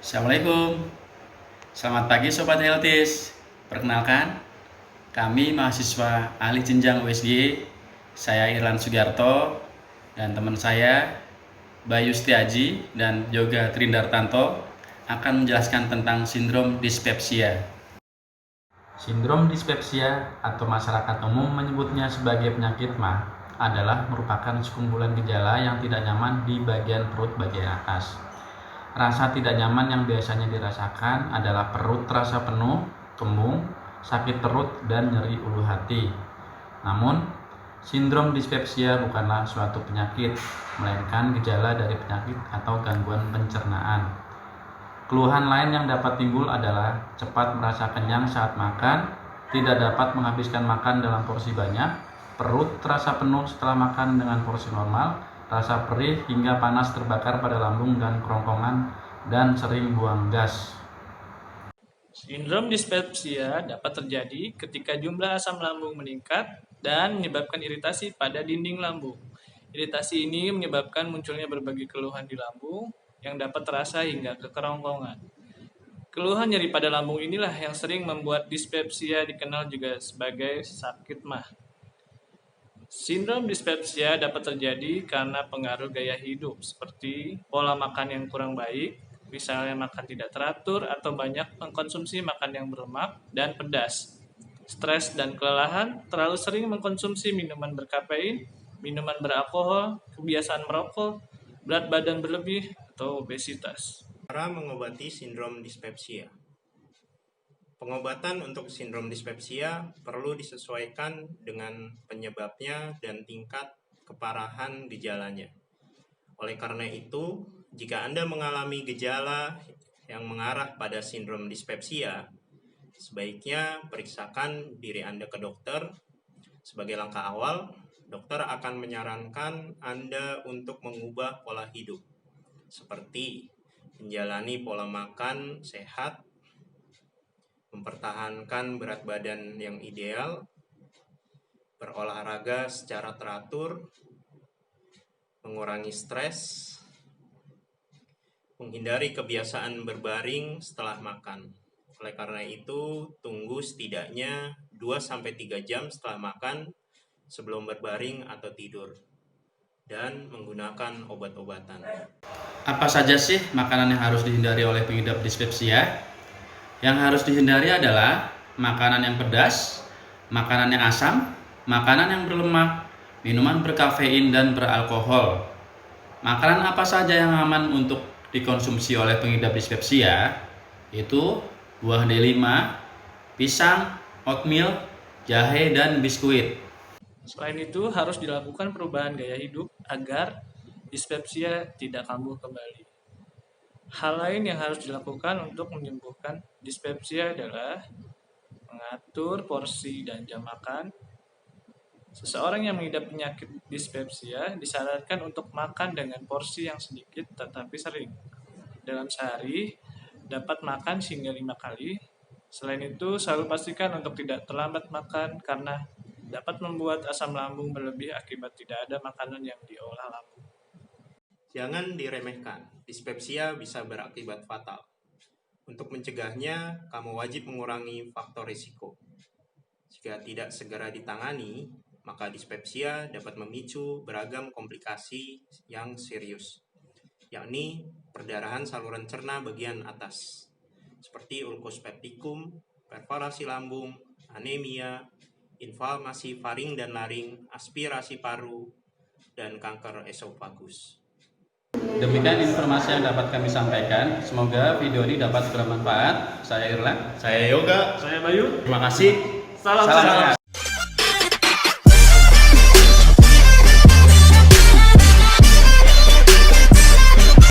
Assalamualaikum. Selamat pagi Sobat Healthies. Perkenalkan, kami mahasiswa ahli jenjang USG. Saya Irlan Sugiarto dan teman saya Bayu Setiaji dan Yoga Trindartanto akan menjelaskan tentang sindrom dispepsia. Sindrom dispepsia atau masyarakat umum menyebutnya sebagai penyakit MAH adalah merupakan sekumpulan gejala yang tidak nyaman di bagian perut bagian atas. Rasa tidak nyaman yang biasanya dirasakan adalah perut terasa penuh, kembung, sakit perut, dan nyeri ulu hati. Namun, sindrom dispepsia bukanlah suatu penyakit, melainkan gejala dari penyakit atau gangguan pencernaan. Keluhan lain yang dapat timbul adalah cepat merasa kenyang saat makan, tidak dapat menghabiskan makan dalam porsi banyak, perut terasa penuh setelah makan dengan porsi normal, rasa perih hingga panas terbakar pada lambung dan kerongkongan, dan sering buang gas. Sindrom dispepsia dapat terjadi ketika jumlah asam lambung meningkat dan menyebabkan iritasi pada dinding lambung. Iritasi ini menyebabkan munculnya berbagai keluhan di lambung yang dapat terasa hingga ke kerongkongan. Keluhan nyeri pada lambung inilah yang sering membuat dispepsia dikenal juga sebagai sakit MAH. Sindrom dispepsia dapat terjadi karena pengaruh gaya hidup seperti pola makan yang kurang baik, misalnya makan tidak teratur atau banyak mengkonsumsi makan yang berlemak dan pedas. Stres dan kelelahan, terlalu sering mengkonsumsi minuman berkafein, minuman beralkohol, kebiasaan merokok, berat badan berlebih, atau obesitas. Cara mengobati sindrom dispepsia. Pengobatan untuk sindrom dispepsia perlu disesuaikan dengan penyebabnya dan tingkat keparahan gejalanya. Oleh karena itu, jika Anda mengalami gejala yang mengarah pada sindrom dispepsia, sebaiknya periksakan diri Anda ke dokter. Sebagai langkah awal, dokter akan menyarankan Anda untuk mengubah pola hidup, seperti menjalani pola makan sehat, mempertahankan berat badan yang ideal, berolahraga secara teratur, mengurangi stres, menghindari kebiasaan berbaring setelah makan. Oleh karena itu, tunggu setidaknya 2-3 jam setelah makan sebelum berbaring atau tidur, dan menggunakan obat-obatan. Apa saja sih makanan yang harus dihindari oleh pengidap dispepsia? Yang harus dihindari adalah makanan yang pedas, makanan yang asam, makanan yang berlemak, minuman berkafein dan beralkohol. Makanan apa saja yang aman untuk dikonsumsi oleh pengidap dispepsia? Yaitu buah delima, pisang, oatmeal, jahe, dan biskuit. Selain itu, harus dilakukan perubahan gaya hidup agar dispepsia tidak kambuh kembali. Hal lain yang harus dilakukan untuk menyembuhkan dispepsia adalah mengatur porsi dan jam makan. Seseorang yang mengidap penyakit dispepsia disarankan untuk makan dengan porsi yang sedikit tetapi sering. Dalam sehari, dapat makan hingga 5 kali. Selain itu, selalu pastikan untuk tidak terlambat makan karena dapat membuat asam lambung berlebih akibat tidak ada makanan yang diolah lambung. Jangan diremehkan, dispepsia bisa berakibat fatal. Untuk mencegahnya, kamu wajib mengurangi faktor risiko. Jika tidak segera ditangani, maka dispepsia dapat memicu beragam komplikasi yang serius, yakni perdarahan saluran cerna bagian atas, seperti ulkus peptikum, perforasi lambung, anemia, inflamasi faring dan laring, aspirasi paru, dan kanker esofagus. Demikian informasi yang dapat kami sampaikan. Semoga video ini dapat bermanfaat. Saya Irlan. Saya Yoga. Saya Bayu. Terima kasih. Salam sehat.